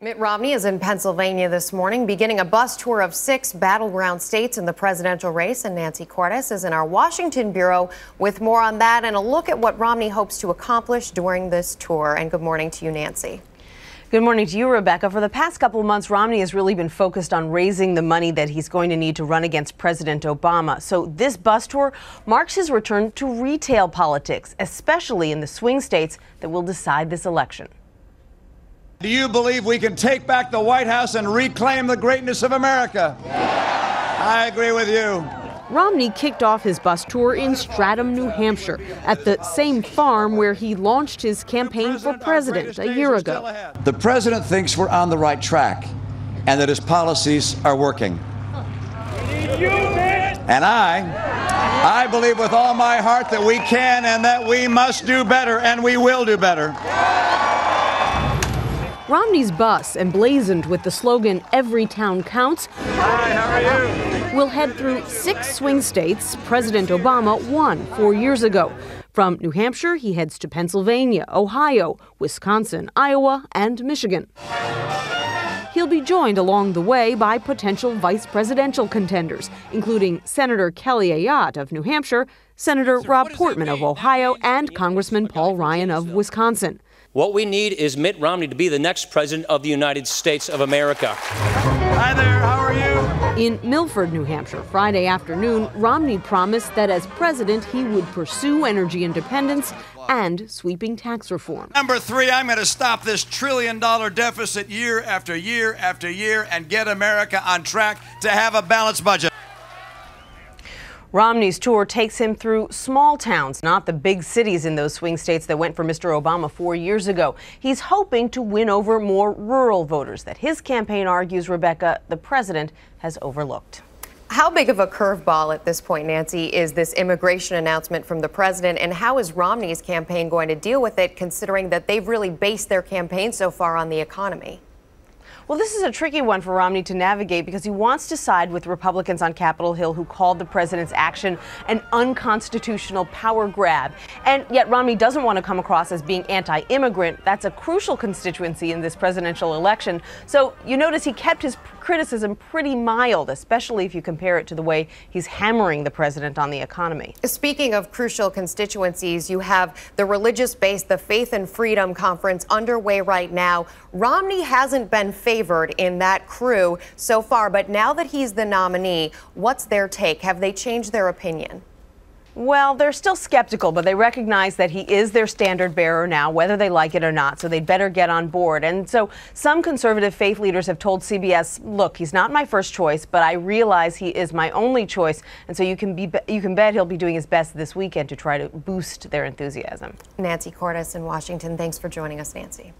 Mitt Romney is in Pennsylvania this morning, beginning a bus tour of 6 battleground states in the presidential race. And Nancy Cordes is in our Washington bureau with more on that and a look at what Romney hopes to accomplish during this tour. And good morning to you, Nancy. Good morning to you, Rebecca. For the past couple of months, Romney has really been focused on raising the money that he's going to need to run against President Obama. So this bus tour marks his return to retail politics, especially in the swing states that will decide this election. Do you believe we can take back the White House and reclaim the greatness of America? I agree with you. Romney kicked off his bus tour in Stratham, New Hampshire, at the same farm where he launched his campaign for president a year ago. The president thinks we're on the right track and that his policies are working. And I believe with all my heart that we can and that we must do better, and we will do better. Romney's bus, emblazoned with the slogan, "Every town counts," Hi, how are you? will head through 6 swing states President Obama won 4 years ago. From New Hampshire, he heads to Pennsylvania, Ohio, Wisconsin, Iowa, and Michigan. He'll be joined along the way by potential vice presidential contenders, including Senator Kelly Ayotte of New Hampshire, Senator Rob Portman of Ohio, and Congressman Paul Ryan of Wisconsin. What we need is Mitt Romney to be the next president of the United States of America. Hi there, how are you? In Milford, New Hampshire, Friday afternoon, Romney promised that as president, he would pursue energy independence and sweeping tax reform. Number 3, I'm going to stop this trillion-dollar deficit year after year after year and get America on track to have a balanced budget. Romney's tour takes him through small towns, not the big cities in those swing states that went for Mr. Obama 4 years ago. He's hoping to win over more rural voters that his campaign argues, Rebecca, the president has overlooked. How big of a curveball at this point, Nancy, is this immigration announcement from the president, and how is Romney's campaign going to deal with it, considering that they've really based their campaign so far on the economy? Well, this is a tricky one for Romney to navigate because he wants to side with Republicans on Capitol Hill who called the president's action an unconstitutional power grab. And yet Romney doesn't want to come across as being anti-immigrant. That's a crucial constituency in this presidential election. So you notice he kept his criticism pretty mild, especially if you compare it to the way he's hammering the president on the economy. Speaking of crucial constituencies, you have the religious base, the Faith and Freedom Conference underway right now. Romney hasn't been favored in that crew so far, but now that he's the nominee, what's their take? Have they changed their opinion? Well, they're still skeptical, but they recognize that he is their standard bearer now, whether they like it or not, so they'd better get on board. And so some conservative faith leaders have told CBS, look, he's not my first choice, but I realize he is my only choice. And so you can bet he'll be doing his best this weekend to try to boost their enthusiasm. Nancy Cordes in Washington. Thanks for joining us, Nancy.